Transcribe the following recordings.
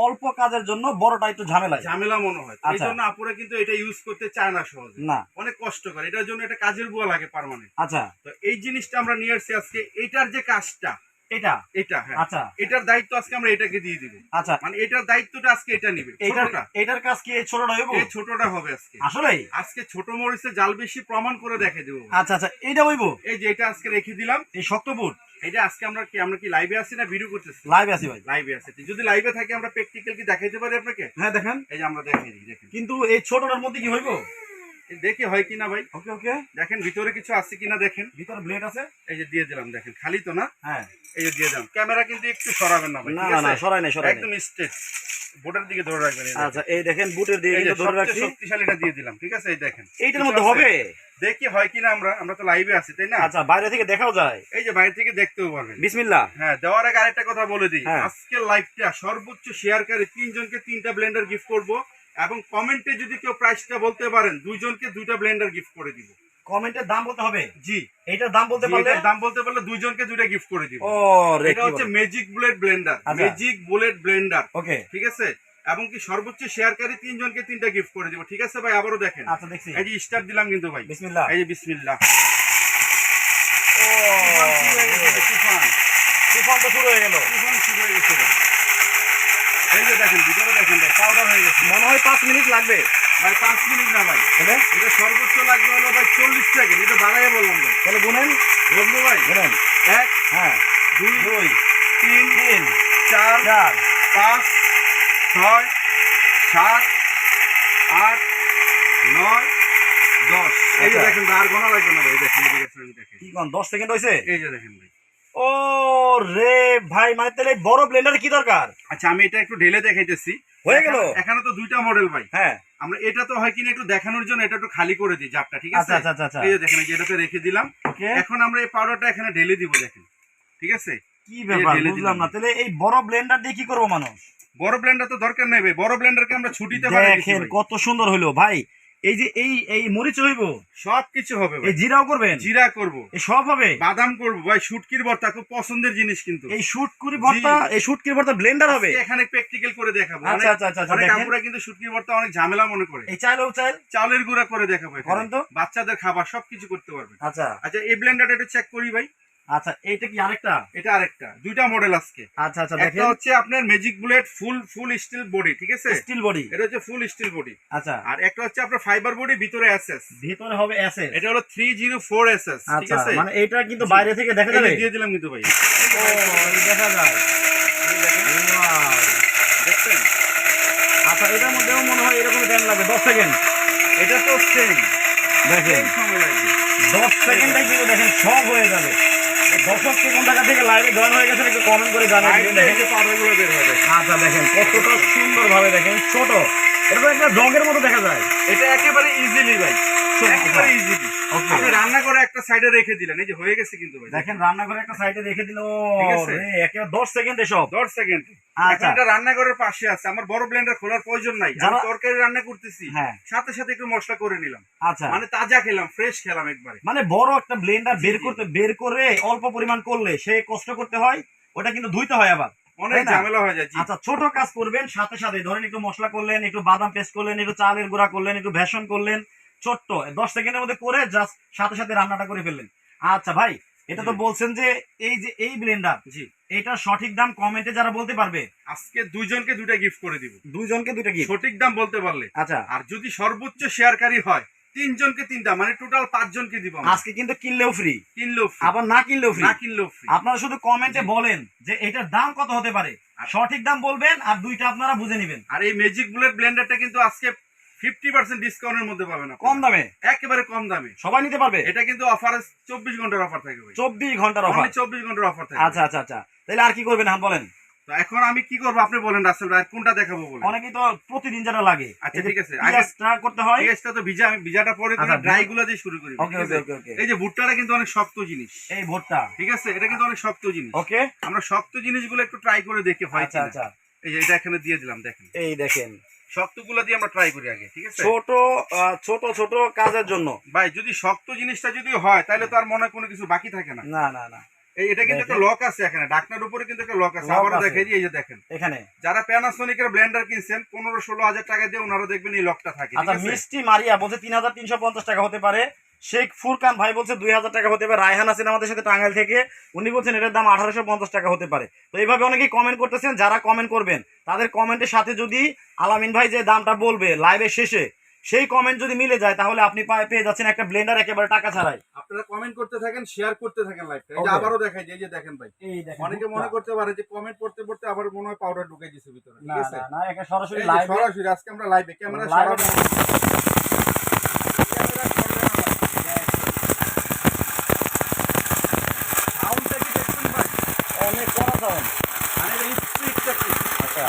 অল্প কাজের জন্য বড়টা একটু ঝামেলা মনে হয়, এই জন্য আপুরা কিন্তু এটা ইউজ করতে চায় না সহজে, না অনেক কষ্ট করে, এটার জন্য এটা কাজের বুয়া লাগে পার্মানেন্ট। আচ্ছা, তো এই জিনিসটা আমরা নিয়ে আসছি আজকে, এটার যে কাজটা এটা হ্যাঁ, আচ্ছা, এটার দায়িত্ব আজকে আমরা এটাকে দিয়ে দিব। আচ্ছা, মানে এটার দায়িত্বটা আজকে এটা নিবে। এটার কাজ কি এই ছোটটা হইব? এই ছোটটা হবে আজকে। আসলেই আজকে ছোট মরিচে জাল বেশি প্রমাণ করে দেখাই দেব। আচ্ছা আচ্ছা, এটা হইব। এই যে এটা আজকে রেখে দিলাম, এই শক্ত বুট। এটা আজকে আমরা কি লাইভে আছি না ভিডিও করতেছি? লাইভে আছি ভাই, লাইভে আছে। যদি লাইভে থাকি আমরা প্র্যাকটিক্যাল কি দেখাইতে পারি আপনাকে? হ্যাঁ দেখেন, এই যে আমরা দেখাই দিই, দেখেন। কিন্তু এই ছোটটার মধ্যে কি হইব দেখি হয় কিনা ভাই। ওকে ওকে, দেখেন ভিতরে কিছু আছে কিনা দেখেন। ভিতরে ব্লেড আছে, এই যে দিয়ে দিলাম, দেখেন খালি তো না? হ্যাঁ, এই যে দিয়ে দিলাম। ক্যামেরা কিন্তু একটু সরাবেন না ভাই, না ঠিক না আছে? না, সরাই নাই একদম স্ট্রেট বোর্ডের দিকে ধরে রাখবেন। আচ্ছা, এই দেখেন বুটের দিকে কিন্তু ধরে রাখছি, শক্তিশালীটা দিয়ে দিলাম, ঠিক আছে? এই দেখেন এইটার মধ্যে হবে, দেখি হয় কিনা। আমরা তো লাইভে আছি তাই না? আচ্ছা, বাইরে থেকে দেখাও যায়, এই যে বাইরে থেকে দেখতেও পারবেন। বিসমিল্লাহ। হ্যাঁ, দেওয়ার আগে আরেকটা কথা বলে দিই, হ্যাঁ। আজকের লাইভটা সর্বোচ্চ শেয়ারকারী 3 জনকে 3টা ব্লেন্ডার গিফট করব, এবং কমেন্টে যদি কেউ প্রাইসটা বলতে পারেন 2 জনকে 2টা ব্লেন্ডার গিফট করে দিব। কমেন্টের দাম বলতে হবে? জি, এটার দাম বলতে পারলে, এটার দাম বলতে পারলে 2 জনকে 2টা গিফট করে দিব। ও এটা হচ্ছে magic bullet blender, magic bullet blender. Okay, ঠিক আছে? এবং কি সর্বোচ্চ শেয়ারকারী 3 জনকে 3টা গিফট করে দিব, ঠিক আছে ভাই? আবারও দেখেন। আচ্ছা, দেখছি। এই যে স্টার্ট দিলাম কিন্তু ভাই, বিসমিল্লাহ। এই যে বিসমিল্লাহ। ও তুফান তুফান তো শুরু হয়ে গেল, তুফান শুরু হয়ে গেছে ভাই। এই যে দেখেন ভিতরে, দেখেন ভাই পাউডার হয়ে গেছে। মনে হয় 5 মিনিট লাগবে ভাই 5 মিনিট না ভাই, এটা সর্বোচ্চ লাগবে হলো ভাই 40 সেকেন্ড। এটা বাড়াইয়া বললাম ভাই। তাহলে গুনেন বলবো ভাই, গুনেন। 1 হ্যাঁ, 2 2 3 3 4 4 5 6 7 8 9 10। এই যে দেখেন আর গোনা লাগবে না ভাই, দেখেন এই দেখেন কি কোন 10 সেকেন্ড হইছে? এই যে দেখেন ভাই। ও রে ভাই, মানে তাহলে বড় ব্লেন্ডার কি দরকার? আচ্ছা, আমি এটা একটু ঢেলে দেখাইতেছি। হয়ে গেল। এখানে তো 2টা মডেল ভাই। হ্যাঁ, আমরা এটা তো হয় কিনা একটু দেখানোর জন্য এটা একটু খালি করে দিই জারটা, ঠিক আছে? আচ্ছা আচ্ছা আচ্ছা, এই যে দেখেন, এই যে এটাতে রেখে দিলাম। ওকে, এখন আমরা এই পাউডারটা এখানে ঢেলে দিব, দেখেন, ঠিক আছে? কি ব্যাপার বুঝলাম না। তাহলে এই বড় ব্লেন্ডার দিয়ে কি করব মানুষ? বড় ব্লেন্ডার তো দরকার নেই ভাই, বড় ব্লেন্ডারকে আমরা ছুটিতে বানাই দিছি। দেখেন কত সুন্দর হইলো ভাই। এই যে এই মরিচ হইব, সবকিছু হবে ভাই। এই জিরাও করবেন? জিরা করব, এই সব হবে। বাদাম করব ভাই, শুটকির ভর্তা খুব পছন্দের জিনিস কিন্তু। এই শুটকির ভর্তা, এই শুটকির ভর্তা ব্লেন্ডার হবে? এখানে প্র্যাকটিক্যাল করে দেখাবো। আচ্ছা আচ্ছা আচ্ছা, অনেক দেখেন আপুরা কিন্তু শুটকির ভর্তা অনেক ঝামেলা মনে করে। এই চালের গুঁড়া করে দেখাবো, করেন তো, বাচ্চাদের খাবার সবকিছু করতে পারবে। আচ্ছা আচ্ছা, এই ব্লেন্ডারটা একটু চেক করি ভাই। আচ্ছা, এইটা কি আরেকটা? এটা আরেকটা, 2টা মডেল আজকে। আচ্ছা আচ্ছা, একটা দেখেন হচ্ছে আপনার ম্যাজিক বুলেট ফুল স্টিল বডি, ঠিক আছে? স্টিল বডি, এটা হচ্ছে ফুল স্টিল বডি। আচ্ছা, আর একটা হচ্ছে আপনার ফাইবার বডি, ভিতরে এসএস, ভিতরে হবে এসএস। এটা হলো 304 এসএস, ঠিক আচ্ছা, আছে? মানে এটা কিন্তু বাইরে থেকে দেখা যাবে? দিয়ে দিলাম কিন্তু ভাই। ও, এই দেখা যায়, ওয়াও, দেখছেন? আচ্ছা, এটার মধ্যেও মনে হয় এরকম টাইম লাগবে 10 সেকেন্ড। এটা তো সেম, দেখেন সময় লাগবে 10 সেকেন্ডে কিন্তু দেখেন সব হয়ে যাবে। দর্শক কোন জায়গা থেকে লাইভে জয়েন হয়ে গেছেন একটু কমেন্ট করে জানাবেন। দেখেন যে পাউডারগুলো বের হবে। আচ্ছা, দেখেন কতটা সুন্দর ভাবে, দেখেন ছোট, এটা তো একটা জগের মতো দেখা যায়। এটা একেবারে ইজিলি ভাই, একেবারে ইজিলি। ওকে, আপনি রান্না করে একটা সাইডে রেখে দিলেন, এই যে হয়ে গেছে কিন্তু ভাই। দেখেন রান্নাঘরে একটা সাইডে রেখে দিল, ঠিক আছে? একেবারে 10 সেকেন্ডে সব। 10 সেকেন্ড। আচ্ছা, এখন এটা রান্নাঘরের পাশে আছে, আমার বড় ব্লেন্ডার খোলার প্রয়োজন নাই। আমি তরকারি রান্না করতেছি, হ্যাঁ, সাথে সাথে একটু মশলা করে নিলাম। আচ্ছা, মানে তাজা খেলাম, ফ্রেশ খেলাম একবারে। মানে বড় একটা ব্লেন্ডার বের করে অল্প পরিমাণ করলে সে কষ্ট করতে হয়, ওটা কিন্তু ধুইতে হয় আবার, অনেক ঝামেলা হয়ে যায়। আচ্ছা, ছোট কাজ করবেন, সাথে সাথে ধরেন একটু মশলা করলেন, একটু বাদাম পেস্ট করলেন, একটু চালের গুঁড়া করলেন, একটু বেসন করলেন, ছোট্ট 10 সেকেন্ডের মধ্যে করে জাস্ট সাথে সাথে রান্নাটা করে ফেললেন। আচ্ছা ভাই, এটা তো বলছেন যে এই ব্লেন্ডার, জি, এটার সঠিক দাম কমেন্টে যারা বলতে পারবে, আজকে 2 জনকে 2টা গিফট করে দিব। 2 জনকে 2টা গিফট, সঠিক দাম বলতে পারলে। আচ্ছা, আর যদি সর্বোচ্চ শেয়ারকারী হয় 3 জনকে 3টা, মানে টোটাল 5 জনকে দিব। আজকে কিন্তু কিনলেও ফ্রি, কিনলেও ফ্রি, আবার না কিনলেও ফ্রি। না কিনলেও ফ্রি। আপনারা শুধু কমেন্টে বলেন যে এটার দাম কত হতে পারে, সঠিক দাম বলবেন, আর 2টা আপনারা বুঝে নেবেন। আর এই ম্যাজিক বুলেট ব্লেন্ডারটা কিন্তু আজকে 50% ডিসকাউন্টের মধ্যে পাবেন, কম দামে, একেবারে কম দামে সবাই নিতে পারবে। এটা কিন্তু অফার 24 ঘন্টার অফার থাকে ভাই, 24 ঘন্টার অফার, 24 ঘন্টার অফার থাকে। আচ্ছা আচ্ছা আচ্ছা, তাহলে আর কি করবেন হ্যাঁ বলেন। তো এখন আমি কি করব আপনি বলেন রাসেল ভাই, কোনটা দেখাবো বলেন? অনেকেই তো প্রতিদিন যেটা লাগে। আচ্ছা ঠিক আছে, আগে স্টার্ট করতে হয়, পেঁয়াজটা তো ভিজা, আমি ভিজাটা পরে করে ড্রাই গুলো দিয়ে শুরু করি। ওকে ওকে ওকে ওকে, এই যে ভুট্টাটা কিন্তু অনেক শক্ত জিনিস, এই ভুট্টা, ঠিক আছে? এটা কিন্তু অনেক শক্ত জিনিস। ওকে, আমরা শক্ত জিনিসগুলো একটু ট্রাই করে দেখি হয় আচ্ছা কিনা। আচ্ছা, এই যে এটা এখানে দিয়ে দিলাম, দেখেন এই দেখেন শক্তগুলো দিয়ে আমরা ট্রাই করি আগে, ঠিক আছে? ছোট ছোট কাজের জন্য ভাই যদি শক্ত জিনিসটা যদি হয় তাহলে তো আর মনে কোনো কিছু বাকি থাকে না। না না না, এটা কিন্তু একটা দেখেন। লক আছে এখানে, ঢাকনার উপরে কিন্তু একটা লক আছে। লক আবারও আছে। দেখাই দিই, এই যে দেখেন, এখানে যারা প্যানাসোনিকের ব্লেন্ডার কিনছেন 15-16 হাজার টাকা দিয়ে, ওনারা দেখবেন এই লকটা থাকে। ঠিক আচ্ছা, আছে? মিষ্টি মারিয়া বলছে 3350 টাকা হতে পারে। শেখ ফুরকান ভাই বলছে 2000 টাকা হতে পারে। রায়হান আছেন আমাদের সাথে টাঙ্গাইল থেকে, উনি বলছেন এটার দাম 1850 টাকা হতে পারে। তো এইভাবে অনেকেই কমেন্ট করতেছেন, যারা কমেন্ট করবেন তাদের কমেন্টের সাথে যদি আলামিন ভাই যে দামটা বলবে লাইভের শেষে, সেই কমেন্ট যদি মিলে যায় তাহলে আপনি পেয়ে যাচ্ছেন একটা ব্লেন্ডার একেবারে টাকা ছাড়াই। আপনারা কমেন্ট করতে থাকেন, শেয়ার করতে থাকেন লাইভটা। এই যে Okay. আবারও দেখাই দিই, এই যে দেখেন ভাই, এই দেখেন, অনেকে মনে করতে পারে যে কমেন্ট করতে করতে আবার মনে হয় পাউডার ঢুকাই দিছে ভিতরে। না ঠিক আছে? না না, এটা সরাসরি এই যে লাইভে। সরাসরি আজকে আমরা লাইভে ক্যামেরা Live সরাসরি সাউন্ডটা কি দেখছেন ভাই? অনেক কড়া সাউন্ড। আর এটা স্পিডটা কি? আচ্ছা,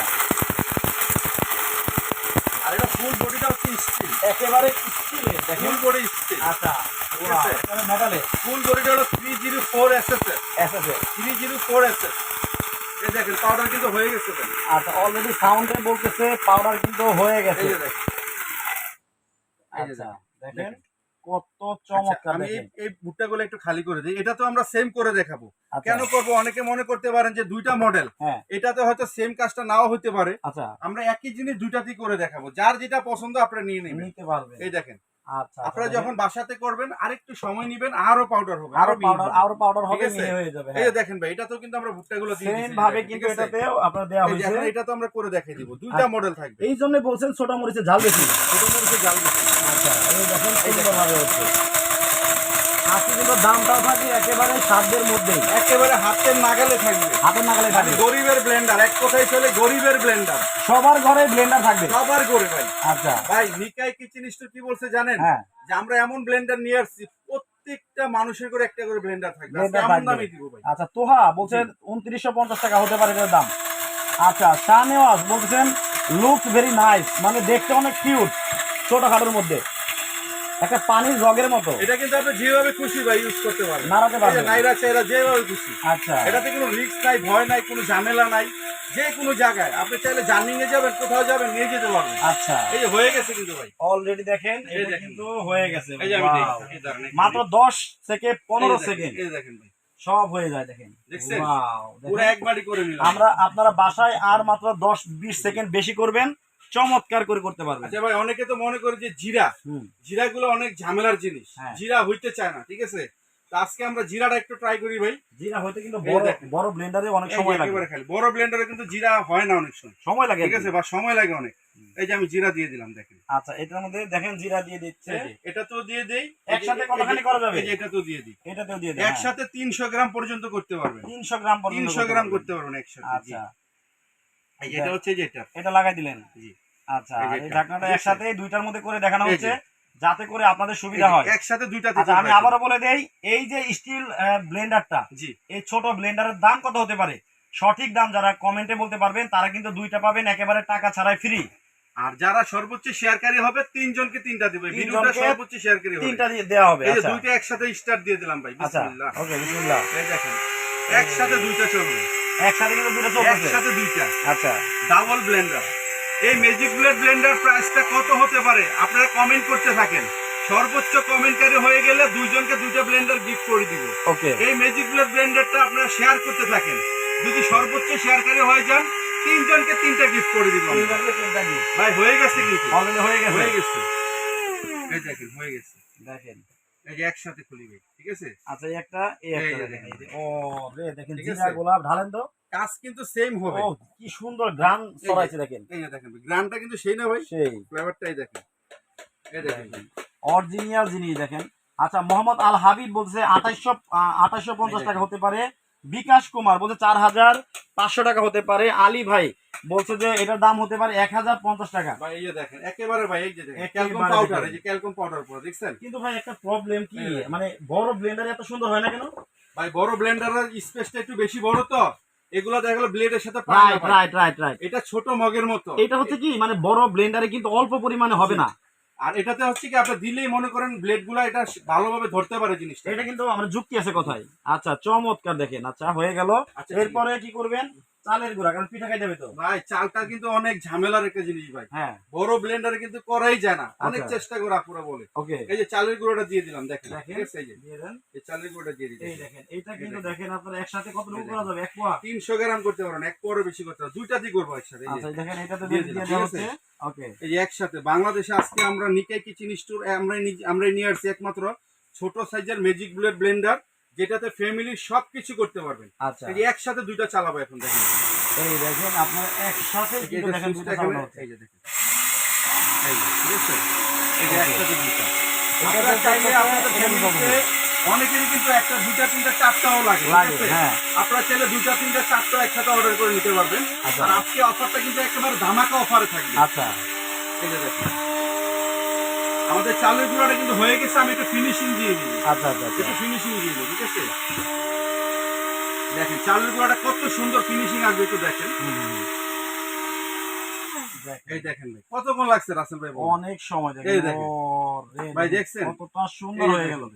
আর এটা ফুল বডিটা হচ্ছে স্টিল, একেবারে স্টিলের দেখেন। ফুল বডি স্টিল। আচ্ছা, ঠিক আছে? মেটালে ফুল বডিটা হলো 304 এসএস, এসএসএ। 304 এসএস। এই দেখেন পাউডার কিন্তু হয়ে গেছে ভাই। আচ্ছা, অলরেডি সাউন্ডে বলতেছে পাউডার কিন্তু হয়ে গেছে। এই যে দেখেন, এই যে আচ্ছা, দেখেন দেখেন। কত আচ্ছা, চমৎকার আমি দেখেন। এই বুটটাগুলো একটু খালি করে দিই। এটা তো আমরা সেম করে দেখাবো। আচ্ছা, কেন করব? অনেকে মনে করতে পারেন যে দুইটা মডেল, হ্যাঁ, এটাতে হয়তো সেম কাজটা নাও হতে পারে। আচ্ছা, আমরা একই জিনিস দুইটাতেই করে দেখাবো, যার যেটা পছন্দ আপনারা নিয়ে নেবেন। নিতে পারবেন। এই দেখেন, আচ্ছা, আপনারা দেখেন। যখন বাসাতে করবেন আরেকটু সময় নেবেন, আরো পাউডার হবে, আরো মিহি হবে। পাউডার হবে, ঠিক আছে? মিহি হয়ে যাবে। এই যে দেখেন ভাই, এটা তো কিন্তু আমরা ভুট্টাগুলো দিয়ে সেম দিয়েছি। ভাবে ঠিক কিন্তু আছে? এটাতেও আপনার দেওয়া এই যে হয়েছে। এখন এটা তো আমরা করে দেখিয়ে দিব, দুইটা মডেল থাকবে। এই জন্য বলছেন ছোট মরিচের ঝাল বেশি। ছোট মরিচে জাল বেশি। আচ্ছা, এই দেখেন সুন্দরভাবে হচ্ছে। আজকে কিন্তু দামটাও থাকে একেবারে সাধ্যের মধ্যেই, একেবারে হাতের নাগালে থাকবে। হাতের নাগালে মানে থাকে। গরিবের ব্লেন্ডার, এক কথায় চলে গরিবের ব্লেন্ডার। সবার ঘরে ব্লেন্ডার থাকবে। সবার করে ভাই। আচ্ছা, ভাই নিকাই কিচেন স্টোর কি বলছে জানেন? হ্যাঁ, যে আমরা এমন ব্লেন্ডার নিয়ে আসছি, প্রত্যেকটা মানুষের করে একটা করে ব্লেন্ডার থাকবে। আজকে ব্লেন্ডার এমন থাকবে। দামই দিব ভাই। আচ্ছা, তোহা বলছেন 2950 টাকা হতে পারে এটার দাম। আচ্ছা, শাহনেওয়াজ বলছেন লুকস ভেরি নাইস, মানে দেখতে অনেক কিউট, ছোটখাটোর মধ্যে একটা পানির জগের মতো। এটা কিন্তু আপনি যেভাবে খুশি ভাই ইউজ করতে পারবেন, নাড়াতে এই যে পারবেন। নাইরা চেহারা যেভাবে খুশি। আচ্ছা, এটাতে কোনো রিস্ক নাই, ভয় নাই, কোনো ঝামেলা নাই। যে কোনো জায়গায় আপনি চাইলে জার্নিং এ যাবেন, কোথাও যাবেন, নিয়ে যেতে পারবেন। আচ্ছা, এই যে হয়ে গেছে কিন্তু ভাই। অলরেডি দেখেন এই এটা দেখেন। কিন্তু হয়ে গেছে। এই যে আমি Wow! দেখি, এই দেখেন, মাত্র 10 থেকে এই 15 দেখেন, সেকেন্ড এই দেখেন ভাই, সব হয়ে যায়। দেখেন, দেখছেন? Wow! পুরো দেখেন। একবারই করে নিলাম। আপনারা বাসায় আর মাত্র 10-20 সেকেন্ড বেশি করবেন, চমৎকার করে করতে পারবেন। আচ্ছা ভাই, অনেকে তো মনে করে যে জিরা, হুম, জিরাগুলো অনেক ঝামেলার জিনিস, হ্যাঁ। জিরা হইতে চায় না। ঠিক আছে? তো আজকে আমরা জিরাটা একটু ট্রাই করি ভাই। জিরা হইতে কিন্তু এই দেখেন। বড় ব্লেন্ডারে অনেক এই সময় যে লাগে। একেবারে খালি বড় ব্লেন্ডারে কিন্তু জিরা হয় না অনেক সময়। লাগে। ঠিক আছে? বা সময় লাগে অনেক। এই যে আমি জিরা দিয়ে দিলাম, দেখেন। আচ্ছা, এটার মধ্যে দেখেন জিরা দিয়ে দিচ্ছে। এই যে, এটা তো দিয়ে দেই। একসাথে কতখানি করা যাবে? এই যে এটা তো দিয়ে দিই। এটাতেও দিয়ে দেন। একসাথে 300 গ্রাম পর্যন্ত করতে পারবেন। 300 গ্রাম পর্যন্ত 300 গ্রাম করতে পারবেন একসাথে। জি। আচ্ছা, এই যে এটা হচ্ছে যে এটা। এটা লাগাই দিলেন। জি। আচ্ছা, এই যে এই এটা। ঢাকনাটা ঠিক আছে? একসাথে দুইটার মধ্যে করে দেখানো এই যে। হচ্ছে যাতে করে আপনাদের এই সুবিধা যে, হয়। একসাথে দুইটা আচ্ছা, আমি আবারও বলে দেই, এই যে স্টিল ব্লেন্ডারটা, জি। এই ছোট ব্লেন্ডারের দাম কত হতে পারে, সঠিক দাম যারা কমেন্টে বলতে পারবেন তারা কিন্তু দুইটা পাবেন একেবারে টাকা ছাড়াই ফ্রি। আর যারা সর্বোচ্চ শেয়ারকারী হবে, তিনজনকে তিনটা দিবে। ভিডিওটা তিনজনকে সর্বোচ্চ শেয়ারকারী হবে। তিনটা দিয়ে দেওয়া হবে। এই যে আচ্ছা, দুইটা একসাথে স্টার্ট দিয়ে দিলাম ভাই। আচ্ছা, বিসমিল্লাহ। ওকে, বিসমিল্লাহ। এই দেখেন, একসাথে দুইটা চলবে। একসাথে কিন্তু দুটো চলতেছে। একসাথে দুইটা আচ্ছা, ডাবল ব্লেন্ডার। এই ম্যাজিক ব্লেড ব্লেন্ডার প্রাইসটা কত হতে পারে আপনারা কমেন্ট করতে থাকেন। সর্বোচ্চ কমেন্টকারী হয়ে গেলে দুইজনকে দুইটা ব্লেন্ডার গিফট করে দিব। ওকে, এই ম্যাজিক ব্লেড ব্লেন্ডারটা আপনারা শেয়ার করতে থাকেন। যদি সর্বোচ্চ শেয়ারকারী হয়ে যান, তিনজনকে তিনটা গিফট করে দিব আমরা। ভাই হয়ে গেছে কিন্তু, অলরেডি হয়ে গেছে। হয়ে গেছে। এই দেখেন হয়ে গেছে। দেখেন, এই যে একসাথে খুলি ভাই। ঠিক আছে? আচ্ছা, এই একটা, এই এই একটা যে দেখেন। দেখেন। এই যে, ও রে, দেখেন ঠিক জিরা আছে? গোলাপ ঢালেন তো। কাজ কিন্তু সেম হবে। ও, কি সুন্দর গ্রান ছড়াইছে দেখেন। এই যে দেখেন, গ্রানটা কিন্তু সেই না ভাই, সেই ফ্লেভারটাই দেখেন। এই দেখেন ভাই। অরিজিনাল জিনিস দেখেন। আচ্ছা, মোহাম্মদ আল হাবিব বলছে 2850 টাকা হতে পারে। বিকাশ কুমার বলছে 4500 টাকা হতে পারে। আলী ভাই বলছে যে এটার দাম হতে পারে 1050 টাকা। ভাই এই যে দেখেন, একেবারে ভাই, এই যে দেখেন একেবারে ক্যালকুম পাউডার, দেখেন। এই যে ক্যালকুম পাউডার পরে দেখছেন? কিন্তু ভাই একটা প্রবলেম কি, এই দেখেন। মানে বড় ব্লেন্ডার এত সুন্দর হয় না কেন? ভাই বড় ব্লেন্ডারের স্পেসটা একটু বেশি বড় তো, এগুলা দেখা গেল ব্লেডের সাথে পায় না রাইট ভাই। Right right right. এটা ছোট মগের মতো। এটা হচ্ছে কি, মানে বড় ব্লেন্ডারে কিন্তু অল্প পরিমাণে হবে না। আর এটাতে হচ্ছে কি, আপনি দিলেই মনে করেন ব্লেড গুলা এটা ভালোভাবে ধরতে পারে জিনিসটা। এটা কিন্তু আমরা যুক্তি আছে কথায়। আচ্ছা, চমৎকার দেখেন। আচ্ছা, হয়ে গেল। আচ্ছা, এরপরে কি করবেন? চালের গুঁড়া, কারণ পিঠা খাইতে হবে তো। ভাই চালটা কিন্তু অনেক ঝামেলার একটা জিনিস ভাই, হ্যাঁ বড় ব্লেন্ডারে কিন্তু করাই যায় না, অনেক আচ্ছা। চেষ্টা করে আপুরা বলে। ওকে, এই যে চালের গুঁড়োটা দিয়ে দিলাম, দেখেন দেখেন ঠিক আছে, এই যে দিয়ে দেন। এই চালের গুঁড়োটা দিয়ে দিতে এই দেখেন, এটা কিন্তু দেখেন। দেখেন আপনারা একসাথে কতটুকু এই করা যাবে, 1 পোয়া। 300 গ্রাম করতে পারেন, এক পরে বেশি করতে হবে, দুইটা দিয়ে করবো একসাথে। এই যে আচ্ছা দেখেন, এটাতে দিয়ে দিয়ে দিলাম, দেওয়া ঠিক হচ্ছে। আছে? ওকে, এই যে একসাথে বাংলাদেশে আজকে আমরা নিকাই কিচেন স্টোর আমরা নিয়ে আসছি একমাত্র ছোট সাইজের ম্যাজিক বুলেট ব্লেন্ডার, যেটাতে ফ্যামিলির সবকিছু করতে পারবেন। আচ্ছা এই যে একসাথে দুইটা চালাবো এখন, দেখেন এই দেখেন আপনারা একসাথে এই যে কিন্তু এটা দেখেন সুইচটা দুটো এখানে, চালানো হচ্ছে। এই যে দেখেন, এই যে ঠিক আছে, এই যে Okay. একসাথে দুইটা। এটা আপনারা তো চাইলে একটা- আপনাদের এটা কিন্তু ফ্যামিলিতে অনেকেরই কিন্তু একটা দুইটা তিনটা চারটাও লাগে, ঠিক লাগে, আছে? হ্যাঁ। আপনারা চাইলে দুইটা তিনটা চারটা একসাথে অর্ডার করে নিতে পারবেন। আচ্ছা। আর আজকে অফারটা কিন্তু একেবারে ধামাকা অফারে থাকবে। আচ্ছা এই যে দেখেন আমাদের চালের গুঁড়াটা কিন্তু হয়ে গেছে, আমি একটু ফিনিশিং দিয়ে দিই, আচ্ছা আচ্ছা আচ্ছা। একটু ফিনিশিং দিয়ে দিই, ঠিক আছে? দেখেন চালের গুঁড়াটা কত সুন্দর ফিনিশিং আসবে, একটু দেখেন। দেখেন, এই দেখেন ভাই কতক্ষণ লাগছে রাসেল ভাই বলুন? অনেক সময় দেখেন। এই দেখেন। ওরে ভাই দেখেন, দেখছেন? কতটা সুন্দর এই হয়ে দেখেন। গেল।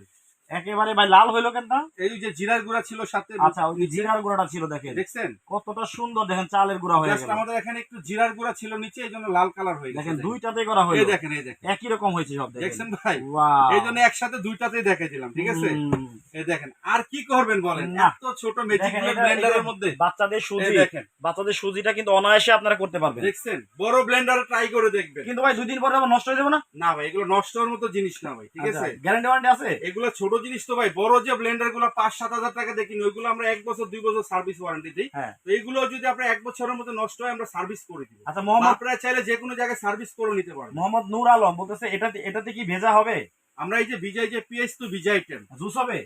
একেবারে ভাই লাল হইলো কেন তা? এই যে জিরার গুঁড়া ছিল সাথে, আচ্ছা ওই যে জিরার গুঁড়াটা ছিল দেখেন, দেখছেন? কতটা সুন্দর দেখেন চালের গুঁড়া হয়ে জাস্ট গেল। আমাদের এখানে একটু জিরার গুঁড়া ছিল নিচে, এই জন্য লাল কালার হয়ে গেছে। দেখেন দুইটাতে করা এই হইলো, দেখেন, এই দেখেন, একই রকম হয়েছে সব দেখেন। দেখছেন ভাই? Wow! এই জন্য একসাথে দুইটাতেই দেখে দিলাম, ঠিক আছে? হুম। এই দেখেন আর কি করবেন বলেন, না। এত ছোট ম্যাজিক দেখেন এটা- ব্লেন্ডারের এটা মধ্যে। বাচ্চাদের এই সুজি, দেখেন, বাচ্চাদের সুজিটা কিন্তু অনায়াসে আপনারা করতে পারবেন। দেখছেন? বড় ব্লেন্ডারে ট্রাই করে দেখবেন। কিন্তু ভাই 2 দিন পরে আবার নষ্ট হয়ে যাবে না? না ভাই এগুলো নষ্ট হওয়ার মতো জিনিস না ভাই, ঠিক আছে? গ্যারান্টি ওয়ারেন্টি আছে? এগুলো ছোট জিনিস তো ভাই, বড় যে ব্লেন্ডার গুলো 5-7 হাজার টাকা দেখি ওইগুলো আমরা 1 বছর 2 বছর সার্ভিস ওয়ারেন্টি দিই। হ্যাঁ। তো এগুলো যদি আপনার 1 বছরের মধ্যে নষ্ট হয় আমরা সার্ভিস করে দিব। আচ্ছা মোহাম্মদ আপনারা চাইলে যে কোনো জায়গায় সার্ভিস করে নিতে পারবেন। মোহাম্মদ নূর আলম বলতেছে এটাতে কি ভেজা হবে? আমরা এই যে ভিজাই যে পিএস তো ভিজাই আইটেম, জুস হবে?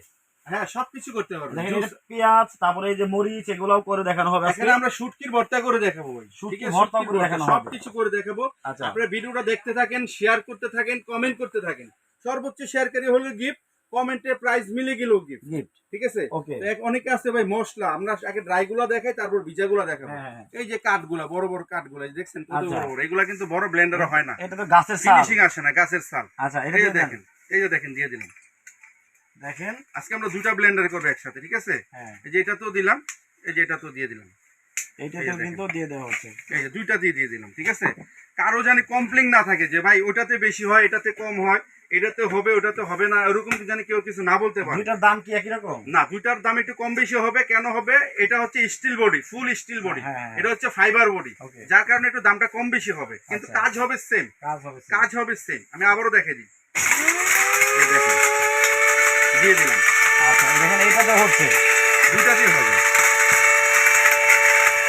হ্যাঁ সবকিছু করতে পারবেন। দেখেন Juice- এটা পেঁয়াজ, তারপরে এই যে মরিচ, এগুলাও করে দেখানো হবে আজকে। এখানে আমরা শুটকির ভর্তা করে দেখাবো ভাই, শুটকি ঠিক আছে? ভর্তা শুটকির করে ভর্তা, দেখানো হবে। সবকিছু করে দেখাবো। আচ্ছা আপনারা ভিডিওটা দেখতে থাকেন, শেয়ার করতে থাকেন, কমেন্ট করতে থাকেন। সর্বোচ্চ শেয়ারকারী হলো গিফট, কমেন্টে প্রাইস মিলে গেলেও গিফট, গিফট। ঠিক আছে? ওকে। তো অনেকে আছে ভাই মশলা, আমরা আগে ড্রাই গুলা দেখাই তারপর ভিজা গুলা দেখাবো। হ্যাঁ। এই যে কাঠগুলা, বড় বড় কাঠগুলা এই দেখছেন কত আচ্ছা। বড় বড়, এগুলা কিন্তু বড় ব্লেন্ডারে হয় না, এটা তো গাছের ছাল। ফিনিশিং আসে না, গাছের ছাল। আচ্ছা এটা এই যে দিয়ে দেন। দেখেন, এই যে দেখেন দিয়ে দিলাম। দেখেন আজকে আমরা দুটা ব্লেন্ডার করবো একসাথে, ঠিক আছে? হ্যাঁ, এই যে এটা তো দিলাম, এই যে এটা তো দিয়ে দিলাম, এইটাতেও দেখেন। কিন্তু দিয়ে দেওয়া হচ্ছে। এই যে দুইটা দিয়ে দিলাম, ঠিক আছে? কারো জানি কমপ্লেইন না থাকে যে ভাই ওটাতে বেশি হয়, এটাতে কম হয়, এটাতে হবে ওটাতে হবে না, এরকম জানি কেউ কিছু না বলতে পারে। দুইটার দাম কি একই রকম? না, দুইটার দাম একটু কম বেশি হবে। কেন হবে? এটা হচ্ছে still body, full steel body, হ্যাঁ। এটা হচ্ছে ফাইবার বডি, ওকে। যার কারণে একটু দামটা কম বেশি হবে, কিন্তু আচ্ছা। কাজ হবে সেম, কাজ হবে same। কাজ হবে সেম। আমি আবারও দেখে দিই, এই দেখেন দিয়ে দিলাম, আচ্ছা দেখেন এইটাতে হচ্ছে। দুইটাতেই হবে,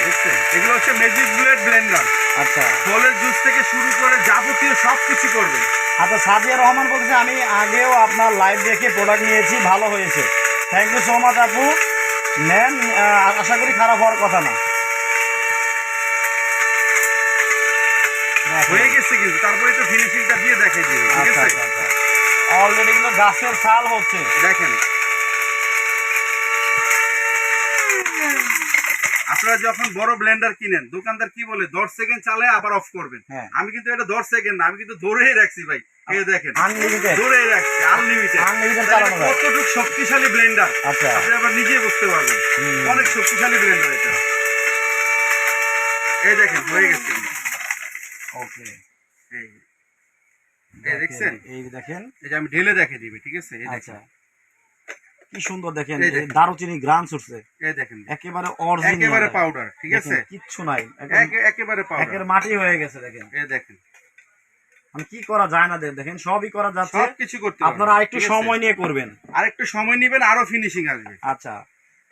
দেখছেন? এগুলো হচ্ছে ম্যাজিক বুলেট ব্লেন্ডার, আচ্ছা ফলের জুস থেকে শুরু করে যাবতীয় সবকিছু করবে। আচ্ছা সাদিয়া রহমান বলছে আমি আগেও আপনার লাইভ দেখে প্রোডাক্ট নিয়েছি, ভালো হয়েছে। থ্যাংক ইউ সো মাচ আপু, নেন, আশা করি খারাপ হওয়ার কথা না। হয়ে গেছে কিন্তু তারপরে একটু ফিনিশিংটা দিয়ে দেখে দিবে, ঠিক আচ্ছা আছে? আচ্ছা অলরেডি কিন্তু গাছের ছাল হচ্ছে। দেখেন আপনারা যখন বড় ব্লেন্ডার কিনেন দোকানদার কি বলে 10 সেকেন্ড চালায় আবার অফ করবেন। হ্যাঁ। আমি কিন্তু এটা 10 সেকেন্ড না, আমি কিন্তু ধরেই রাখছি ভাই, এই যে দেখেন আনলিমিটেড ধরেই রাখছি, আনলিমিটেড। আনলিমিটেড চালানো যায়। কতটুকু শক্তিশালী ব্লেন্ডার আচ্ছা আপনি আবার নিজেই বুঝতে পারবেন, হুম। অনেক শক্তিশালী ব্লেন্ডার এটা। এই দেখেন হয়ে গেছে, ওকে এই এই দেখছেন? এই দেখেন এই যে আমি ঢেলে দেখে দিবে, ঠিক আছে? এই আচ্ছা দেখেন, কি সুন্দর দেখেন, এই দেখেন। দারুচিনি গ্রান ছুটছে, এই দেখেন একেবারে অরিজিনাল, একেবারে পাউডার, ঠিক আছে? কিচ্ছু নাই, একেবারে পাউডার, একের মাটি হয়ে গেছে দেখেন। এই দেখেন মানে কি করা যায় না দেখেন, সবই করা যাচ্ছে। সবকিছু করতে পারবেন, আপনারা আরেকটু ঠিক আছে? সময় নিয়ে করবেন। আর একটু সময় নেবেন, আরো ফিনিশিং আসবে। আচ্ছা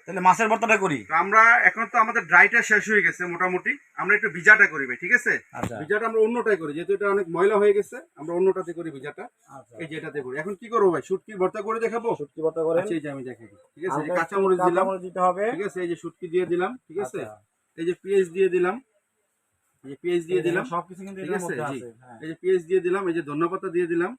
তাহলে মাছের ভর্তাটা করি। তো আমরা এখন তো আমাদের ড্রাইটা শেষ হয়ে গেছে মোটামুটি, আমরা একটু ভিজাটা করি ভাই, ঠিক আছে? আচ্ছা ভিজাটা আমরা অন্যটাই করি, যেহেতু এটা অনেক ময়লা হয়ে গেছে আমরা অন্যটাতে করি ভিজাটা, আচ্ছা এই যেটাতে করি। এখন কি করবো ভাই, শুটকি ভর্তা করে দেখাবো। শুটকি ভর্তা করেন। আচ্ছা, এই যে আমি দেখাই দিই, ঠিক আছে? এই যে হালকা কাঁচামরিচ একটু দিলাম, কাঁচামরিচ দিতে হবে। ঠিক আছে? এই যে শুটকি দিয়ে দিলাম, ঠিক আছে? আচ্ছা, এই যে পেঁয়াজ দিয়ে দিলাম, এই যে পেঁয়াজ দিয়ে দিলাম, সবকিছু কিন্তু ঠিক এর আছে? মধ্যে জি। আছে। হ্যাঁ। এই যে পেঁয়াজ দিয়ে দিলাম, এই যে ধন্যপাতা দিয়ে দিলাম,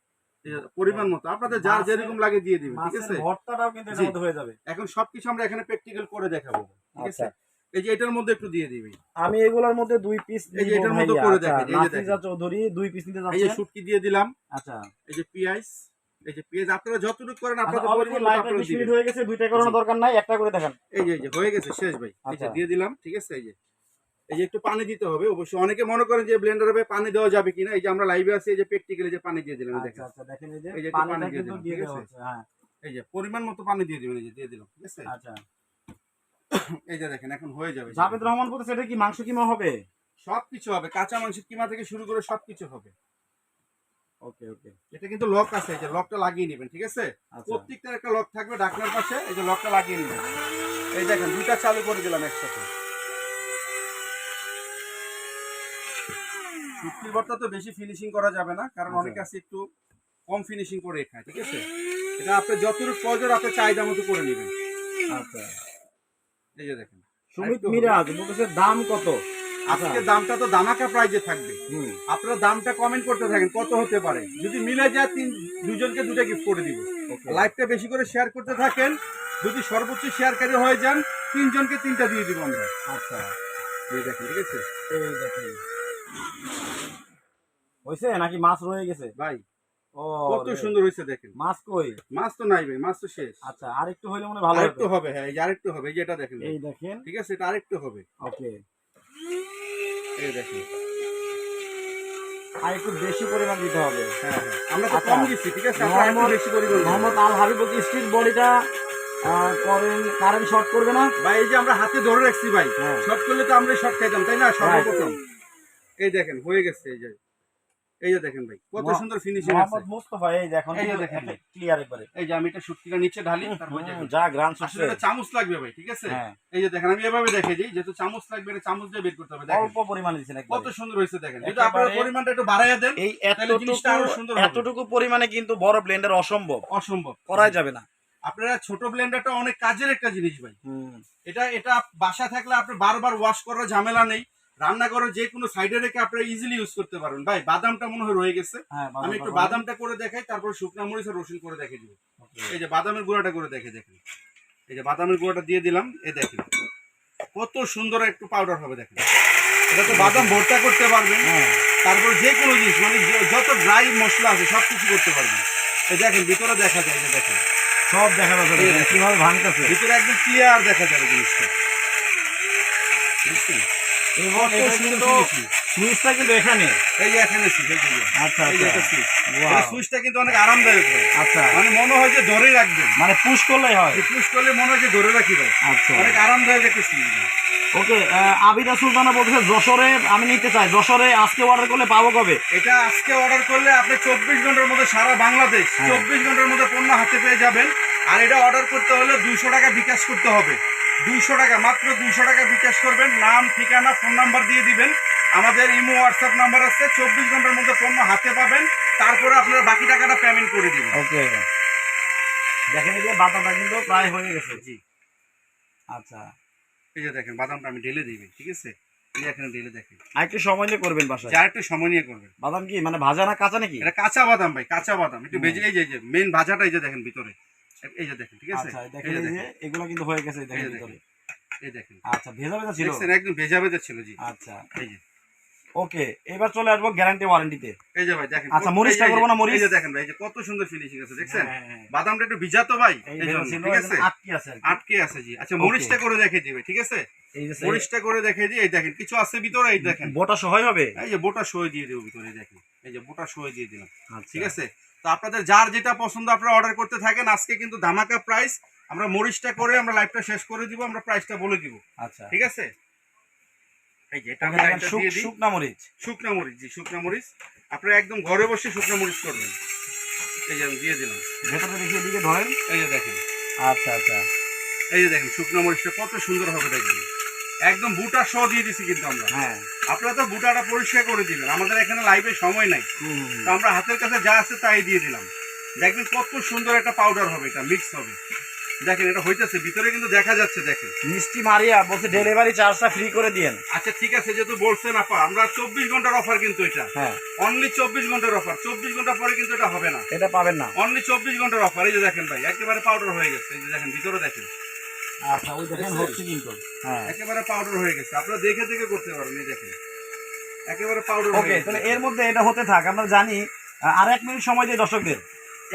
এই যে পরিমাণ মতো আপনাদের যার যেরকম লাগে দিয়ে দিবেন, ঠিক আছে? মাছের ভর্তাটাও কিন্তু এর জি। মধ্যে হয়ে যাবে। এখন সবকিছু আমরা এখানে প্র্যাকটিক্যাল করে দেখাবো, ঠিক আছে? আচ্ছা এই যে এটার মধ্যে একটু দিয়ে দিবি, আমি এগুলোর মধ্যে 2 পিস এই যে এটার মধ্যে করে দেখেন, এই যে দেখেন। নাফিজা চৌধুরী 2 পিস নিতে এই যে যাচ্ছে। শুটকি দিয়ে দিলাম, আচ্ছা এই যে পেঁয়াজ, এই যে পেঁয়াজ আপনারা যতটুকু করেন আচ্ছা আপনাদের অলরেডি পরিমাণ মতো লাইভে আপনারা 20 মিনিট দিবেন। হয়ে গেছে, দুইটা করানোর জি। দরকার নাই, একটা করে দেখান। এই যে হয়ে গেছে শেষ ভাই, এই যে আচ্ছা। দিয়ে দিলাম, ঠিক আছে? এই যে এই যে একটু পানি দিতে হবে অবশ্যই। অনেকে মনে করেন যে ব্লেন্ডারে পানি দেওয়া যাবে কিনা, এই যে আমরা লাইভে আছি, এই যে প্র্যাকটিক্যালি যে পানি দিয়ে দিলাম, এই দেখেন। আচ্ছা দেখেন এই যে এই যে একটু পানিটা পানি দিয়ে কিন্তু দিলাম, দিয়ে ঠিক দেওয়া আছে? হচ্ছে। হ্যাঁ এই যে পরিমাণ মতো পানি দিয়ে দিবেন, এই যে দিয়ে দিলাম, ঠিক আছে? আচ্ছা। এই যে দেখেন এখন হয়ে যাবে। জাভেদ রহমান বলতেছে এটা কি মাংস কিমা হবে? সবকিছু হবে, কাঁচা মাংসের কিমা থেকে শুরু করে সবকিছু হবে। ওকে ওকে এটা কিন্তু লক আছে, এই যে লকটা লাগিয়ে নেবেন, ঠিক আছে? আচ্ছা প্রত্যেকটার একটা লক থাকবে ঢাকনার পাশে, এই যে লকটা লাগিয়ে নেবেন। এই দেখেন দুইটা চালু করে দিলাম একসাথে। শুটকির ভর্তা তো বেশি ফিনিশিং করা যাবে না, কারণ আচ্ছা। অনেকে আছে একটু কম ফিনিশিং করে খায়, ঠিক আছে? এটা আপনার যতটুকু প্রয়োজন আপনার চাহিদা মতো করে নেবেন। আচ্ছা এই যে দেখেন সুমিত মিরাজ বলতেছে দাম কত? আজকে দামটা তো দামাকা প্রাইজে থাকবে, হুম আপনারা দামটা কমেন্ট করতে থাকেন কত হতে পারে, যদি মিলে যায় দুজনকে দুটা গিফট করে দিব। লাইভটা বেশি করে শেয়ার করতে থাকেন, যদি সর্বোচ্চ শেয়ারকারী হয়ে যান তিনজনকে তিনটা দিয়ে দিব আমরা। আচ্ছা এই দেখেন, ঠিক আছে? এই দেখেন হইছে নাকি মাছ রয়ে গেছে? ভাই ও কত রে, সুন্দর হয়েছে দেখেন। মাছ কই? মাছ তো নাই ভাই, মাছ তো শেষ। আচ্ছা আর একটু হইলে মনে হয় ভালো আরেকটু হবে। হবে, হ্যাঁ এই যে আরেকটু হবে, এই যে এটা দেখেন ভাই। এই দেখেন ঠিক আছে, এটা আরেকটু হবে। ওকে এই দেখেন, আর একটু বেশি পরিমাণ দিতে হবে। হ্যাঁ হ্যাঁ আমরা তো আচ্ছা। কম দিচ্ছি, ঠিক আছে? আপনারা একটু মোহাম্মদ- বেশি পরিমাণ দিন। মোহাম্মদ আল হাবিব বলছে স্টিল বডিটা করেন কারেন্ট শর্ট করবে না? ভাই এই যে আমরা হাতে ধরে রাখছি ভাই, হ্যাঁ। শর্ট করলে তো আমরা শর্ট খাইতাম, তাই না? সর্বপ্রথম এই দেখেন হয়ে গেছে, এই যে দেখেন ভাই কত সুন্দর ফিনিশিং আছে। মোহাম্মদ মুস্তাফা এই দেখুন এই যে দেখেন। ক্লিয়ার একবারে। এই যে আমি এটা শুটকিটা নিচে ঢালি, তারপর দেখেন যা গ্রান আসলে সুসে এটা চামচ লাগবে ভাই, ঠিক আছে? হ্যাঁ এই যে দেখেন আমি এভাবে দেখে দিই, যেহেতু চামচ লাগবে, এটা চামচ দিয়ে বের করতে হবে। দেখেন অল্প পরিমাণে দিছেন কত একবারে। সুন্দর হয়েছে দেখেন, যদি একেবারে- আপনারা পরিমাণটা একটু বাড়াইয়া দেন এই তাহলে জিনিসটা আরো সুন্দর হবে। এতটুকু পরিমাণে কিন্তু বড় ব্লেন্ডার অসম্ভব, অসম্ভব করাই যাবে না। আপনারা ছোট ব্লেন্ডারটা অনেক কাজের একটা জিনিস ভাই। হুম এটা বাসা থাকলে আপনি বারবার ওয়াশ করার ঝামেলা নেই, রান্নাঘরে যে কোনো সাইডে রেখে আপনারা ইজিলি ইউজ করতে পারেন। ভাই বাদামটা মনে হয় রয়ে গেছে, হ্যাঁ আমি একটু বাদামটা করে দেখাই, তারপর শুকনা মরিচ আর রসুন করে দেখে দিব। এই যে বাদামের গুঁড়াটা করে দেখেন, এই যে বাদামের গুঁড়াটা দিয়ে দিলাম, এই দেখেন কত সুন্দর একটু পাউডার হবে। দেখেন এটা তো বাদাম ভর্তা করতে পারবেন, হ্যাঁ তারপর যে কোনো জিনিস মানে যত ড্রাই মশলা আছে সব কিছু করতে পারবেন। এই দেখেন ভিতরে দেখা যায়, এই যে দেখেন সব দেখা যাবে কিভাবে ভাঙতেছে। ভিতরে একদম ক্লিয়ার দেখা যাবে জিনিসটা, বুঝছেন? এবং কত এটা সুন্দর কিন্তু finishing। সুইচটা কিন্তু এখানে। এই যে এখানে সুইচ, এই যে আচ্ছা এই যে আচ্ছা একটা সুইচ। Wow. এই সুইচটা কিন্তু অনেক আরামদায়ক ভাই, আচ্ছা মানে মনে হয় যে ধরে রাখবেন, মানে পুশ করলেই হয়। পুশ করলে মনে হয় যে ধরে রাখি ভাই, আচ্ছা অনেক আরামদায়ক একটা সুইচ। ওকে আবিদা সুলতানা বলতেছে যশোরে আমি নিতে চাই, যশোরে আজকে অর্ডার করলে পাবো কবে? এটা আজকে অর্ডার করলে আপনি 24 ঘন্টার মধ্যে সারা বাংলাদেশ হ্যাঁ। 24 ঘন্টার মধ্যে পণ্য হাতে পেয়ে যাবেন। আর এটা অর্ডার করতে হলে 200 টাকা বিকাশ করতে হবে, 200 টাকা, মাত্র 200 টাকা বিকাশ করবেন, নাম ঠিকানা ফোন নাম্বার দিয়ে দিবেন, আমাদের ইমো হোয়াটসঅ্যাপ নাম্বার আছে, 24 ঘন্টার মধ্যে পণ্য হাতে পাবেন, তারপরে আপনারা বাকি টাকাটা পেমেন্ট করে দিবেন। ওকে দেখেন এই যে বাদামটা কিন্তু প্রায় হয়ে গেছে। জি আচ্ছা এই যে দেখেন বাদামটা আমি ঢেলে দিই, ঠিক আছে? এই যে এখানে ঢেলে দেখেন, আর একটু সময় নিয়ে করবেন বাসায়। যা একটু সময় নিয়ে করবেন। বাদাম কি মানে ভাজা না কাঁচা নাকি? এটা কাঁচা বাদাম ভাই, কাঁচা বাদাম একটু ভেজে, এই যে মেন ভাজাটা এই যে দেখেন ভিতরে, এই যে দেখেন, ঠিক আছে? আচ্ছা এই দেখেন যে এই দেখেন, যে এগুলো কিন্তু হয়ে গেছে এই দেখেন যে ভিতরে। দেখেন, এই দেখেন আচ্ছা ভেজা ভেজা ছিল। দেখছেন একদম ভেজা ভেজা ছিল। জি আচ্ছা এই যে, ওকে এবার চলে আসবো গ্যারান্টি ওয়ারেন্টিতে। এই যে ভাই দেখেন, আচ্ছা, মরিচটা এই যে- করবো না মরিচ? এই যে দেখেন ভাই, এই যে কত সুন্দর ফিনিশিং আছে, দেখছেন? হ্যাঁ, হ্যাঁ। বাদামটা একটু ভিজাতো ভাই, এই এই জন্য, ছিল ঠিক আছে? আটকে আছে আর কি। আটকে আছে। জি আচ্ছা Okay. মরিচটা করে দেখিয়ে দিবে, ঠিক আছে? এই যে মরিচটা করে দেখিয়ে দিই, এই দেখেন কিছু আছে ভিতরে, এই দেখেন বোটা সহায় হবে। এই যে বোটা সই দিয়ে দেবো ভিতরে, দেখেন এই যে বোটা সই দিয়ে দিলাম, আচ্ছা ঠিক আছে? তো আপনাদের যার যেটা পছন্দ আপনারা অর্ডার করতে থাকেন। আজকে কিন্তু ধামাকা প্রাইস, আমরা মরিচটা করে আমরা লাইভটা শেষ করে দিব, আমরা প্রাইসটা বলে দিব, আচ্ছা ঠিক আছে? এই যে এটা ওকে, আমরা দেখেন একটা দিয়ে দিই, শুকনা মরিচ। শুকনা মরিচ। জি শুকনা মরিচ, আপনারা একদম ঘরে বসে শুকনা মরিচ করবেন। এই যে আমি দিয়ে দিলাম, ভেতরে দেখিয়ে দিকে ধরেন। এই যে দেখেন, আচ্ছা আচ্ছা এই যে দেখেন শুকনা মরিচটা কত সুন্দর হবে দেখবেন, একদম বুটা সহ দিয়ে দিছি কিন্তু আমরা। হ্যাঁ আপনারা তো বুটাটা পরিষ্কার করে দিবেন, আমাদের এখানে লাইভে সময় নাই, তো আমরা হাতের কাছে যা আছে তাই দিয়ে দিলাম। দেখবেন কত সুন্দর একটা পাউডার হবে, এটা মিক্স হবে। দেখেন এটা হইতেছে, ভিতরে কিন্তু দেখা যাচ্ছে, দেখেন। মিষ্টি মারিয়া বলছে ডেলিভারি চার্জটা ফ্রি করে দিয়েন। আচ্ছা ঠিক আছে, যেহেতু বলছেন আপা, আমরা 24 ঘন্টার অফার কিন্তু এটা, হ্যাঁ অনলি 24 ঘন্টার অফার, 24 ঘন্টা পরে কিন্তু এটা হবে না, এটা পাবেন না। অনলি 24 ঘন্টার অফার। এই যে দেখেন ভাই একেবারে পাউডার হয়ে গেছে, এই যে দেখেন ভিতরে দেখেন আচ্ছা ওই দেখেন হচ্ছে কিন্তু। হ্যাঁ একেবারে পাউডার হয়ে গেছে, আপনারা দেখে দেখে করতে পারেন। এই দেখেন একেবারে পাউডার ওকে, হয়ে তাহলে গেছে। এর মধ্যে এটা হতে থাক, আমরা জানি। আর 1 মিনিট সময় দিই দর্শকদের।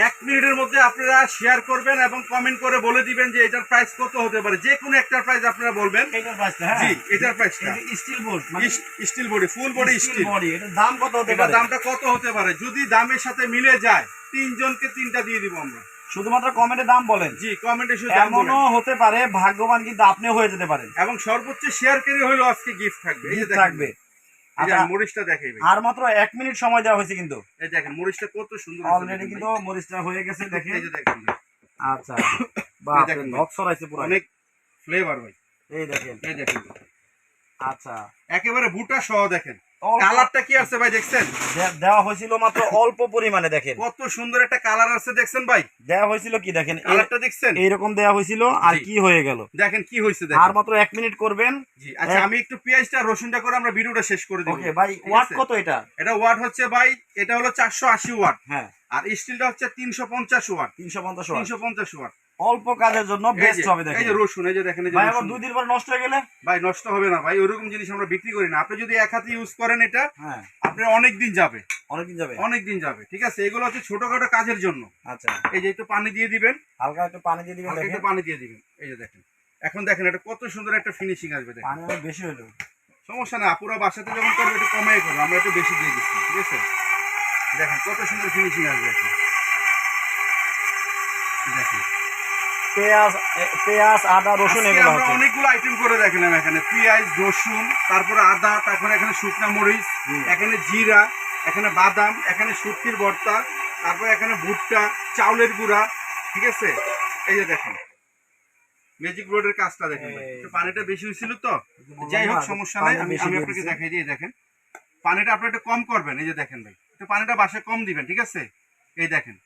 1 মিনিটের মধ্যে আপনারা শেয়ার করবেন এবং কমেন্ট করে বলে দিবেন যে এটার প্রাইস কত হতে পারে, যে কোনো একটার প্রাইস আপনারা বলবেন। এটার প্রাইসটা, হ্যাঁ জি, এটার প্রাইসটা steel board, steel body, full body steel body, এটার দাম কত হতে এটার পারে? দামটা কত হতে পারে? যদি দামের সাথে মিলে যায় 3 জনকে 3টা দিয়ে দিব আমরা। শুধুমাত্র কমেন্টে দাম বলেন। জি, কমেন্টে শুধু দাম বলেন। এমনও হতে পারে ভাগ্যবান কিন্তু আপনিও হয়ে যেতে পারেন, এবং সর্বোচ্চ শেয়ারকারী হলো আজকে গিফট থাকবে। এই যে gift দেখেন, থাকবে। এই যে আচ্ছা, মরিচটা দেখাই ভাই। আর মাত্র 1 মিনিট সময় দেওয়া হয়েছে কিন্তু এই দেখেন মরিচটা কত সুন্দর অলরেডি কিন্তু মরিচটা হয়ে গেছে, দেখেন। এই যে দেখেন আচ্ছা, বাহ, দেখেন নক ছড়াইছে পুরো, অনেক ফ্লেভার ভাই। এই দেখেন। এই দেখেন আচ্ছা, একেবারে বুটা সহ দেখেন অল্প- কালারটা কি আছে ভাই, দেখছেন দেওয়া হয়েছিল মাত্র অল্প পরিমাণে, দেখেন কত সুন্দর একটা কালার আছে, দেখছেন ভাই দেওয়া হয়েছিল কি, দেখেন কালারটা দেখছেন, এইরকম দেওয়া হয়েছিল, আর জি। কি হয়ে গেল। দেখেন কি হয়েছে আর দেখেন। মাত্র 1 মিনিট করবেন। জি, আচ্ছা আমি একটু পেঁয়াজটা রসুনটা করে আমরা ভিডিওটা শেষ করে দেব। ওকে ভাই, ঠিক ওয়াট আছে? কত এটা? এটা ওয়াট হচ্ছে ভাই, এটা হলো 480 ওয়াট, হ্যাঁ, আর স্টিলটা হচ্ছে 350 ওয়াট। 350 ওয়াট। 350 ওয়াট অল্প কাজের জন্য এই বেস্ট যে- হবে, এই দেখেন যে রসুন, এই যে দেখেন, এই যে ভাই। আবার রসুন। 2 দিন পর নষ্ট হয়ে গেলে? ভাই নষ্ট হবে না ভাই, ওইরকম জিনিস আমরা বিক্রি করি না। আপনি যদি এক হাতে ইউজ করেন এটা হ্যাঁ, আপনার অনেক দিন যাবে, অনেকদিন যাবে। অনেক দিন যাবে। ঠিক আছে, এগুলো হচ্ছে ছোটখাটো কাজের জন্য। আচ্ছা, এই যে একটু পানি দিয়ে দিবেন, হালকা একটু পানি দিয়ে দিবেন, হালকা দেখেন একটু পানি দিয়ে দিবেন। এই যে দেখেন, এখন দেখেন এটা কত সুন্দর একটা ফিনিশিং আসবে দেখেন। পানি অনেক বেশি হলো। সমস্যা না, পুরো বাসাতে যখন করবে একটু কমাই করবো, আমরা একটু বেশি দিয়ে দিচ্ছি। ঠিক আছে, দেখেন কত সুন্দর ফিনিশিং আসবে এখন। দেখেন পেঁয়াজ, আদা, রসুন আজকে এগুলো আমরা হচ্ছে। অনেকগুলো আইটেম করে দেখালাম এখানে, পেঁয়াজ, রসুন, তারপরে আদা, তারপরে এখানে শুকনা মরিচ, এখানে জিরা, এখানে বাদাম, এখানে শুটকির ভর্তা, তারপরে এখানে ভুট্টা, চাউলের গুঁড়া। ঠিক আছে, এই যে দেখেন ম্যাজিক বোর্ডের কাজটা দেখেন ভাই। একটু পানিটা বেশি হয়েছিল তো, যাই হোক সমস্যা নাই, আমি আমি আপনাকে দেখাই দিয়ে দেখেন পানিটা আপনি একটু কম করবেন। এই যে দেখেন ভাই, একটু পানিটা বাসায় কম দিবেন। ঠিক আছে, এই দেখেন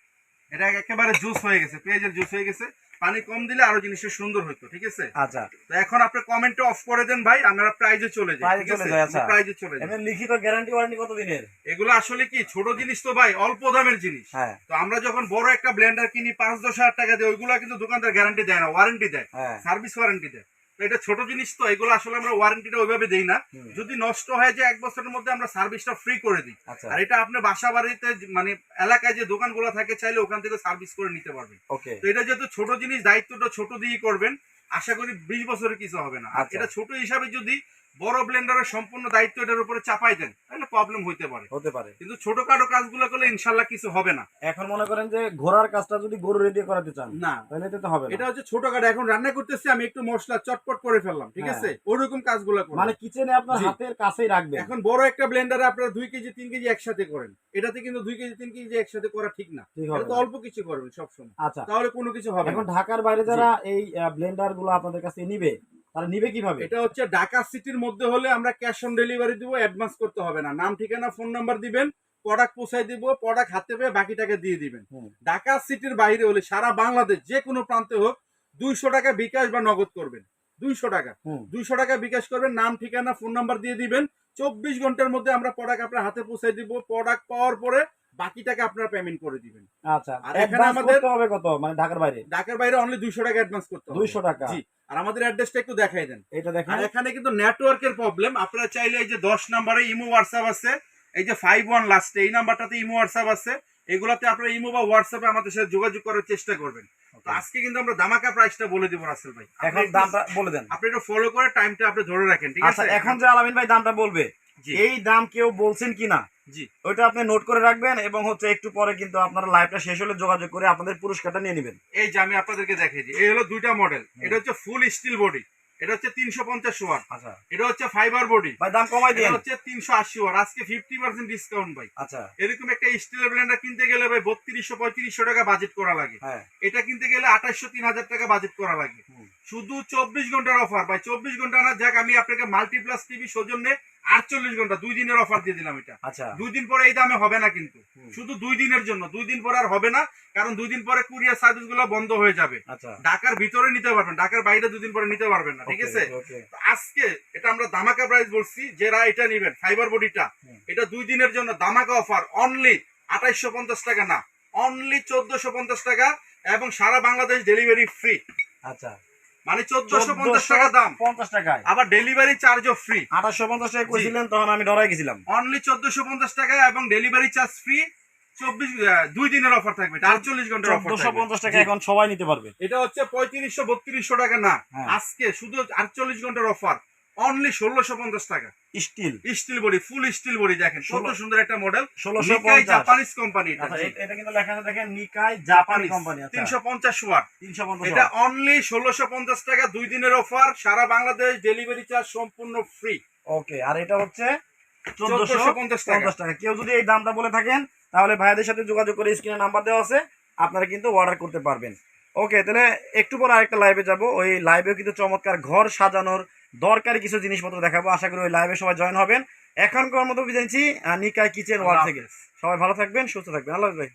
এটা একেবারে জুস হয়ে গেছে, পেঁয়াজের জুস হয়ে গেছে। পানি কম দিলে আরো জিনিসটা সুন্দর হতো। ঠিক আছে, আচ্ছা, তো এখন আপনি কমেন্টটা অফ করে দেন ভাই, আমরা প্রাইজে চলে যাই। প্রাইজে ঠিক চলে আছে, যাই, আচ্ছা। প্রাইজে চলে যাই। এমনি লিখিত গ্যারান্টি ওয়ারেন্টি কত দিনের? এগুলো আসলে কি ছোট জিনিস তো ভাই, অল্প দামের জিনিস। হ্যাঁ, তো আমরা যখন বড় একটা ব্লেন্ডার কিনি 5-10 হাজার টাকা দিয়ে, ওইগুলো কিন্তু দোকানদার গ্যারান্টি দেয় না, ওয়ারেন্টি দেয়, হ্যাঁ, সার্ভিস ওয়ারেন্টি দেয়। তো এটা ছোট জিনিস তো, এগুলো আসলে আমরা ওয়ারেন্টিটা ওইভাবে দেই না। হুম। যদি নষ্ট হয় যে 1 বছরের মধ্যে আমরা সার্ভিসটা ফ্রি করে দিই। আচ্ছা, আর এটা আপনি বাসা বাড়িতে মানে এলাকায় যে দোকানগুলো থাকে চাইলে ওখান থেকে সার্ভিস করে নিতে পারবেন। ওকে, তো এটা যেহেতু ছোট জিনিস, দায়িত্বটা ছোট দিয়েই করবেন, আশা করি 20 বছরের কিছু হবে না। আর আচ্ছা। এটা ছোট হিসাবে যদি বড় ব্লেন্ডারের সম্পূর্ণ দায়িত্ব এটার উপরে চাপাই দেন তাহলে প্রবলেম হইতে পারে। হতে পারে। কিন্তু ছোটখাটো কাজগুলো করলে ইনশাল্লাহ কিছু হবে না। এখন মনে করেন যে ঘোড়ার কাজটা যদি গরু রেডি করাতে চান, না, তাহলে তো হবে না। এটা হচ্ছে ছোটখাটো। এখন রান্না করতেছি আমি, একটু মশলা চটপট করে ফেললাম। ঠিক আছে, ওরকম কাজগুলো করবেন। মানে কিচেনে আপনার জি। হাতের কাছেই রাখবেন। এখন বড় একটা ব্লেন্ডারে আপনারা 2 কেজি 3 কেজি একসাথে করেন, এটাতে কিন্তু 2 কেজি 3 কেজি একসাথে করা ঠিক না। ঠিক এটা হবে তো না। অল্প কিছু করবেন সবসময়, আচ্ছা, তাহলে কোনো কিছু হবে এখন না। ঢাকার বাইরে যারা এই ব্লেন্ডার গুলো আপনাদের কাছে নিবে, তারা নিবে কিভাবে? এটা হচ্ছে ঢাকা সিটির মধ্যে হলে আমরা ক্যাশ অন ডেলিভারি দিব, অ্যাডভান্স করতে হবে না। নাম ঠিকানা ফোন নাম্বার দিবেন, প্রোডাক্ট পৌঁছাই দিব, প্রোডাক্ট হাতে পেয়ে বাকি টাকা দিয়ে দিবেন। হুম। ঢাকা সিটির বাইরে হলে সারা বাংলাদেশ যে কোনো প্রান্তে হোক 200 টাকা বিকাশ বা নগদ করবেন। 200 টাকা, হুম। 200 টাকা বিকাশ করবেন, নাম ঠিকানা ফোন নাম্বার দিয়ে দিবেন। 24 ঘন্টার মধ্যে আমরা প্রোডাক্ট আপনার হাতে পৌঁছাই দিব। প্রোডাক্ট পাওয়ার পরে বাকি টাকা আপনারা পেমেন্ট করে দিবেন। আচ্ছা, আর এখানে অ্যাডভান্স আমাদের করতে হবে কত, মানে ঢাকার বাইরে? ঢাকার বাইরে অনলি 200 টাকা অ্যাডভান্স করতে হবে। 200 টাকা। জি, আর আমাদের অ্যাড্রেসটা একটু দেখাই দেন। এটা দেখেন। আর এখানে কিন্তু নেটওয়ার্কের প্রবলেম। আপনারা চাইলে এই যে 10 নম্বরে ইমো হোয়াটসঅ্যাপ আছে, এই যে 51 লাস্টে এই নাম্বারটাতে ইমো হোয়াটসঅ্যাপ আছে, এগুলাতে আপনারা ইমো বা হোয়াটসঅ্যাপে আমাদের সাথে যোগাযোগ করার চেষ্টা করবেন। তো আজকে কিন্তু আমরা দামাকা প্রাইসটা বলে দিব রাসেল ভাই। এখন দামটা বলে দেন। আপনি একটু ফলো করে টাইমটা আপনি ধরে রাখেন। ঠিক আচ্ছা, আছে, এখন যে আলামিন ভাই দামটা বলবে, জি এই দাম কেউ বলছেন কিনা জি ওইটা আপনি নোট করে রাখবেন, এবং হচ্ছে একটু পরে কিন্তু আপনারা লাইভটা শেষ হলে যোগাযোগ করে আপনাদের পুরস্কারটা নিয়ে নেবেন। এই যে আমি আপনাদেরকে দেখিয়ে দিই, এই হলো দুইটা মডেল। এটা হচ্ছে ফুল স্টিল বডি, এটা হচ্ছে 350 ওয়াট। আচ্ছা এটা হচ্ছে ফাইবার বডি, ভাই, দাম কমাই এটা দিন। হচ্ছে 380 ওয়াট। আজকে 50% ডিসকাউন্ট ভাই। আচ্ছা, এরকম একটা স্টিলের ব্লেন্ডার কিনতে গেলে ভাই 3200-3500 টাকা বাজেট করা লাগে। হ্যাঁ, এটা কিনতে গেলে 2800-3000 টাকা বাজেট করা লাগে। হুম। শুধু 24 ঘন্টার অফার ভাই, 24 ঘন্টা না, যাক আমি আপনাকে মাল্টিপ্লাস টিভি সৌজন্যে 48 ঘন্টা 2 দিনের অফার দিয়ে দিলাম। এটা আচ্ছা, 2 দিন পরে এই দামে হবে না কিন্তু, হুম। শুধু 2 দিনের জন্য। 2 দিন পরে আর হবে না, কারণ 2 দিন পরে কুরিয়ার সার্ভিস গুলো বন্ধ হয়ে যাবে। আচ্ছা, ঢাকার ভিতরে নিতে পারবেন, ঢাকার বাইরে 2 দিন পরে নিতে পারবেন না। ঠিক আছে, ওকে, তো আজকে এটা আমরা দামাকা প্রাইস বলছি, যারা এটা নেবেন ফাইবার বডিটা, হুম। এটা 2 দিনের জন্য দামাকা অফার, অনলি 2850 টাকা না, অনলি 1450 টাকা, এবং সারা বাংলাদেশ ডেলিভারি ফ্রি। আচ্ছা, মানে 1450 টাকা দাম, 50 টাকায় আবার ডেলিভারি চার্জও ফ্রি। 2850 টাকা করেছিলেন, তখন আমি ডরাই গেছিলাম। অনলি 1450 টাকা এবং ডেলিভারি চার্জ ফ্রি। 2 দিনের অফার থাকবে, 48 ঘন্টার অফার 1450 টাকা এখন সবাই নিতে পারবে। এটা হচ্ছে 3500-3200 টাকা না, হ্যাঁ। আজকে শুধু 48 ঘন্টার অফার অনলি 1650 টাকা। Steel steel body, full steel body, দেখেন কত 16 সুন্দর একটা মডেল। 1650 জাপানিজ কোম্পানি, আচ্ছা এটা কিন্তু লেখা আছে দেখেন নিকাই জাপানি কোম্পানি। আচ্ছা 350 ওয়াট, 350 এটা অনলি 1650 টাকা, 2 দিনের অফার, সারা বাংলাদেশ ডেলিভারি চার্জ সম্পূর্ণ ফ্রি। ওকে, আর এটা হচ্ছে 1450 টাকা। 1450 টাকা। কেউ যদি এই দামটা বলে থাকেন তাহলে ভাইয়াদের সাথে যোগাযোগ করে স্ক্রিনে নাম্বার দেওয়া আছে, আপনারা কিন্তু অর্ডার করতে পারবেন। ওকে, তাহলে একটু পরে আরেকটা লাইভে যাব, ওই লাইভেও কিন্তু চমৎকার ঘর সাজানোর দরকারি কিছু জিনিসপত্র দেখাবো। আশা করি ওই লাইভে সবাই জয়েন হবেন। এখনকার মতো বিদায় নিচ্ছি নিকাই কিচেন ওয়ার্ল্ড থেকে। সবাই ভালো থাকবেন, সুস্থ থাকবেন। আল্লাহ হাফেজ ভাই।